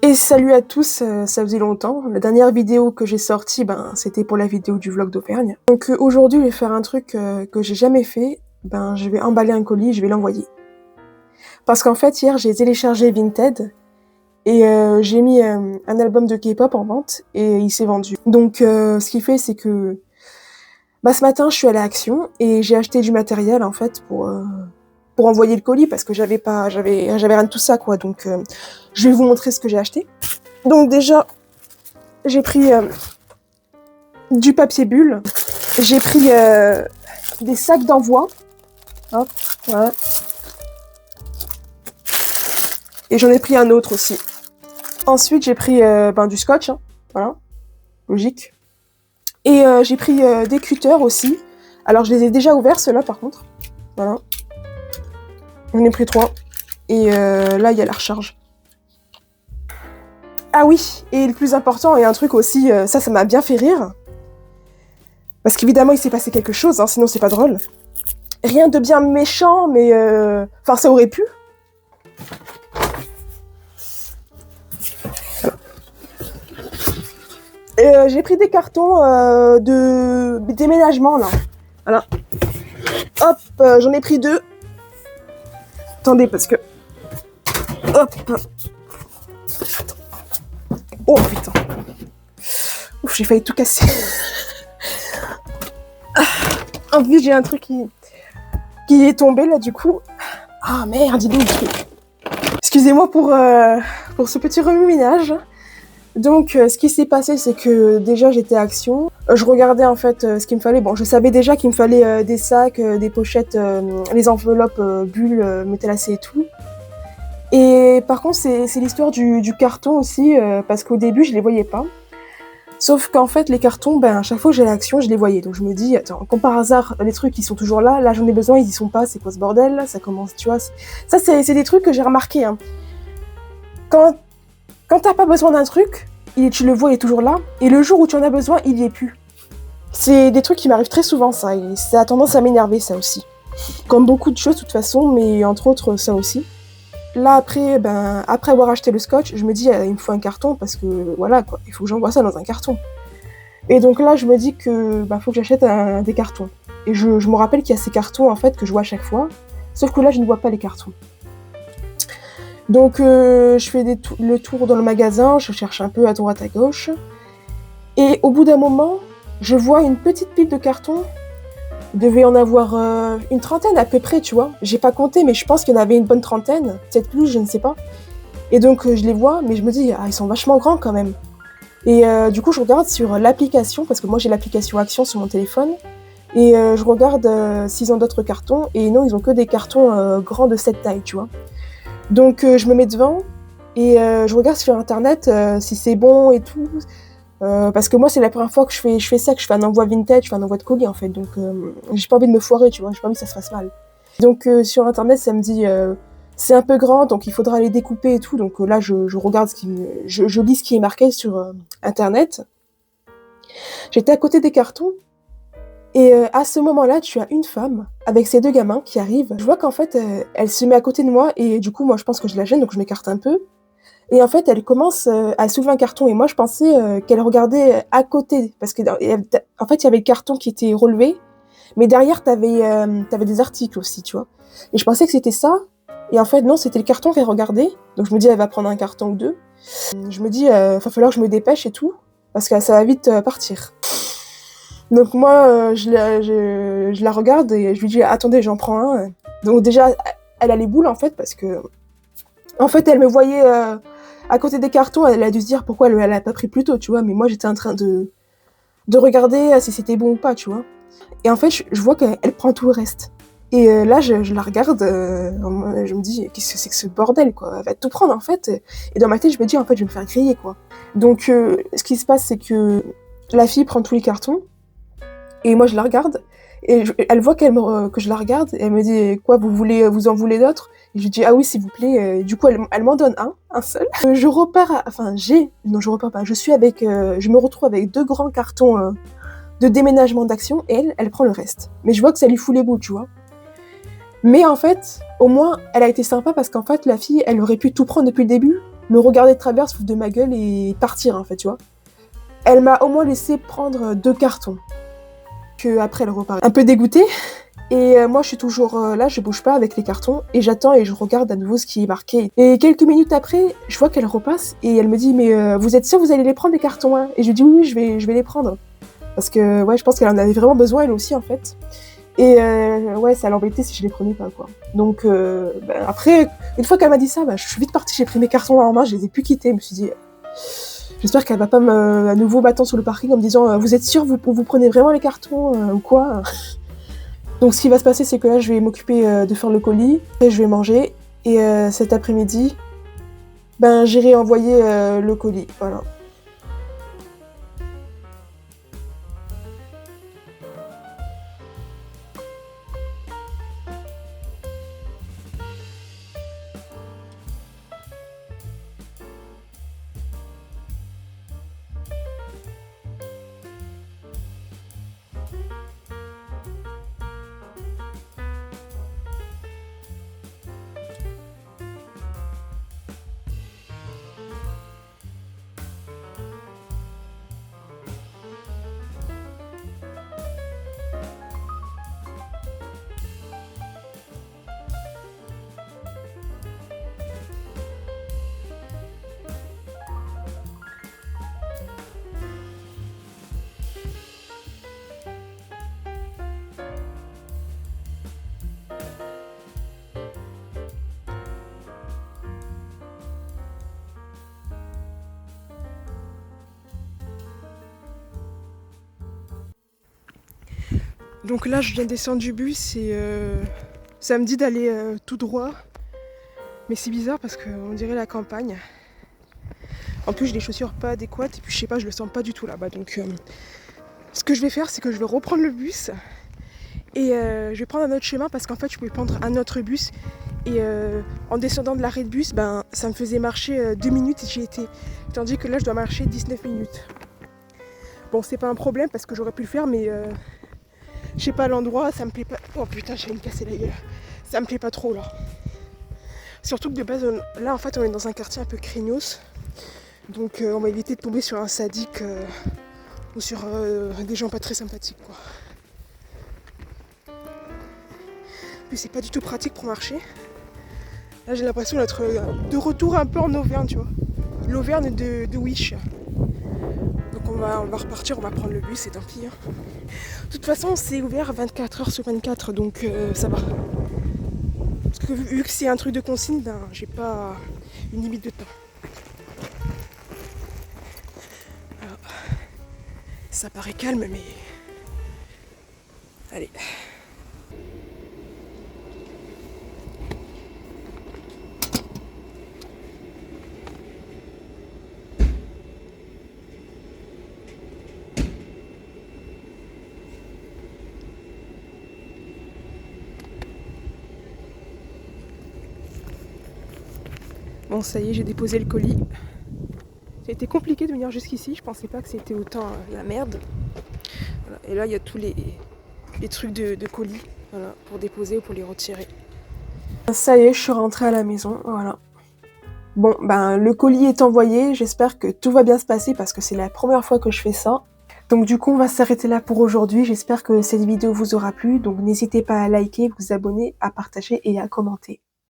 Et salut à tous, ça faisait longtemps. La dernière vidéo que j'ai sortie, c'était pour la vidéo du vlog d'Auvergne. Donc aujourd'hui, je vais faire un truc que j'ai jamais fait. Je vais emballer un colis, je vais l'envoyer. Parce qu'en fait, hier, j'ai téléchargé Vinted et j'ai mis un album de K-pop en vente et il s'est vendu. Donc ce qui fait, c'est que ce matin, je suis allée à Action et j'ai acheté du matériel en fait pour envoyer le colis parce que j'avais rien de tout ça quoi. Donc je vais vous montrer ce que j'ai acheté. Donc déjà, j'ai pris du papier bulle, j'ai pris des sacs d'envoi, hop, voilà. Et j'en ai pris un autre aussi. Ensuite, j'ai pris du scotch, hein, voilà, logique. Et j'ai pris des cutters aussi. Alors, je les ai déjà ouverts, ceux-là, par contre. Voilà. J'en ai pris 3. Et là, il y a la recharge. Ah oui, et le plus important, et un truc aussi, ça m'a bien fait rire. Parce qu'évidemment, il s'est passé quelque chose, hein, sinon c'est pas drôle. Rien de bien méchant, mais... Enfin, ça aurait pu. J'ai pris des cartons de déménagement, là. Voilà. Hop, j'en ai pris 2. Attendez, parce que... Hop. Oh, putain. Ouf, j'ai failli tout casser. En plus, j'ai un truc qui est tombé, là, du coup. Ah, merde, il est où le truc ? Excusez-moi pour ce petit remue-ménage. Donc, ce qui s'est passé, c'est que déjà, j'étais à Action. Je regardais, en fait, ce qu'il me fallait. Bon, je savais déjà qu'il me fallait des sacs, des pochettes, les enveloppes, bulles, métallacées et tout. Et par contre, c'est l'histoire du carton aussi, parce qu'au début, je les voyais pas. Sauf qu'en fait, les cartons, à chaque fois que j'allais à Action, je les voyais. Donc je me dis, attends, comme par hasard, les trucs, ils sont toujours là j'en ai besoin, ils y sont pas, c'est quoi ce bordel ? Ça commence, tu vois. Ça, c'est des trucs que j'ai remarqué, hein. Quand t'as pas besoin d'un truc, tu le vois, il est toujours là, et le jour où tu en as besoin, il y est plus. C'est des trucs qui m'arrivent très souvent, ça, et ça a tendance à m'énerver, ça aussi. Comme beaucoup de choses, de toute façon, mais entre autres, ça aussi. Là, après avoir acheté le scotch, je me dis, il me faut un carton, parce que, voilà, quoi, il faut que j'envoie ça dans un carton. Et donc là, je me dis que, faut que j'achète des cartons. Et je me rappelle qu'il y a ces cartons, en fait, que je vois à chaque fois, sauf que là, je ne vois pas les cartons. Donc je fais le tour dans le magasin, je cherche un peu à droite à gauche. Et au bout d'un moment, je vois une petite pile de cartons. Il devait en avoir une trentaine à peu près, tu vois. J'ai pas compté, mais je pense qu'il y en avait une bonne trentaine. Peut-être plus, je ne sais pas. Et donc je les vois, mais je me dis, ils sont vachement grands quand même. Et du coup, je regarde sur l'application, parce que moi j'ai l'application Action sur mon téléphone. Et je regarde s'ils ont d'autres cartons. Et non, ils ont que des cartons grands de cette taille, tu vois. Donc je me mets devant et je regarde sur internet si c'est bon et tout. Parce que moi c'est la première fois que je fais ça, que je fais un envoi Vinted, je fais un envoi de colis en fait. Donc j'ai pas envie de me foirer, tu vois, j'ai pas envie que ça se fasse mal. Donc sur internet ça me dit c'est un peu grand, donc il faudra les découper et tout. Donc là je regarde je lis ce qui est marqué sur internet. J'étais à côté des cartons. Et à ce moment-là, tu as une femme avec ses 2 gamins qui arrivent. Je vois qu'en fait, elle se met à côté de moi et du coup, moi, je pense que je la gêne, donc je m'écarte un peu. Et en fait, elle commence à soulever un carton et moi, je pensais qu'elle regardait à côté parce que en fait, il y avait le carton qui était relevé, mais derrière, t'avais des articles aussi, tu vois. Et je pensais que c'était ça. Et en fait, non, c'était le carton qu'elle regardait. Donc je me dis, elle va prendre un carton ou 2. Je me dis, va falloir que je me dépêche et tout parce que ça va vite partir. Donc moi, je la regarde et je lui dis « Attendez, j'en prends un ». Donc déjà, elle a les boules en fait, parce que... En fait, elle me voyait à côté des cartons, elle a dû se dire pourquoi elle a pas pris plus tôt, tu vois. Mais moi, j'étais en train de regarder si c'était bon ou pas, tu vois. Et en fait, je vois qu'elle prend tout le reste. Et là, je la regarde, je me dis « Qu'est-ce que c'est que ce bordel, quoi ? Elle va tout prendre, en fait ». Et dans ma tête, je me dis « En fait, je vais me faire griller, quoi ». Donc, ce qui se passe, c'est que la fille prend tous les cartons. Et moi, je la regarde, et elle voit que je la regarde, et elle me dit « Quoi, vous en voulez d'autres ?» Et je lui dis « Ah oui, s'il vous plaît. » Du coup, elle m'en donne un seul. Je me retrouve avec 2 grands cartons de déménagement d'Action, et elle prend le reste. Mais je vois que ça lui fout les boules, tu vois. Mais en fait, au moins, elle a été sympa, parce qu'en fait, la fille, elle aurait pu tout prendre depuis le début, me regarder de travers, se foutre de ma gueule et partir en fait, tu vois. Elle m'a au moins laissé prendre 2 cartons, qu'après elle repart. Un peu dégoûtée, et moi je suis toujours là, je bouge pas avec les cartons, et j'attends et je regarde à nouveau ce qui est marqué. Et quelques minutes après, je vois qu'elle repasse, et elle me dit « Mais vous êtes sûre vous allez les prendre les cartons hein ?» Et je lui dis « Oui, je vais les prendre. » Parce que ouais, je pense qu'elle en avait vraiment besoin elle aussi en fait. Et ouais, ça l'embêtait si je les prenais pas, quoi. Donc après, une fois qu'elle m'a dit ça, je suis vite partie, j'ai pris mes cartons en main, je les ai plus quittés. Je me suis dit, j'espère qu'elle va pas à nouveau m'attendre sur le parking en me disant, vous êtes sûr, vous prenez vraiment les cartons ou quoi? Donc ce qui va se passer, c'est que là, je vais m'occuper de faire le colis, et je vais manger, et cet après-midi, j'irai envoyer le colis, voilà. Donc là, je viens de descendre du bus et ça me dit d'aller tout droit. Mais c'est bizarre parce qu'on dirait la campagne. En plus, j'ai les chaussures pas adéquates et puis je sais pas, je le sens pas du tout là-bas. Donc ce que je vais faire, c'est que je vais reprendre le bus et je vais prendre un autre chemin parce qu'en fait, je pouvais prendre un autre bus. Et en descendant de l'arrêt de bus, ça me faisait marcher 2 minutes et j'y étais. Tandis que là, je dois marcher 19 minutes. Bon, c'est pas un problème parce que j'aurais pu le faire, mais je sais pas, l'endroit, ça me plaît pas. Oh putain, j'ai me casser la gueule. Ça me plaît pas trop là. Surtout que de base, là en fait, on est dans un quartier un peu craignos. Donc on va éviter de tomber sur un sadique ou sur des gens pas très sympathiques, quoi. Puis c'est pas du tout pratique pour marcher. Là, j'ai l'impression d'être de retour un peu en Auvergne, tu vois. L'Auvergne de Wish. Donc on va repartir, on va prendre le bus et tant pis. Hein. De toute façon, c'est ouvert 24 heures sur 24, donc ça va. Parce que vu que c'est un truc de consigne, j'ai pas une limite de temps. Alors, ça paraît calme, mais... Allez. Bon, ça y est, j'ai déposé le colis. Ça a été compliqué de venir jusqu'ici, je pensais pas que c'était autant la merde. Voilà. Et là, il y a tous les trucs de colis, voilà, pour déposer ou pour les retirer. Ça y est, je suis rentrée à la maison, voilà. Bon, le colis est envoyé, j'espère que tout va bien se passer parce que c'est la première fois que je fais ça. Donc du coup, on va s'arrêter là pour aujourd'hui. J'espère que cette vidéo vous aura plu, donc n'hésitez pas à liker, vous abonner, à partager et à commenter.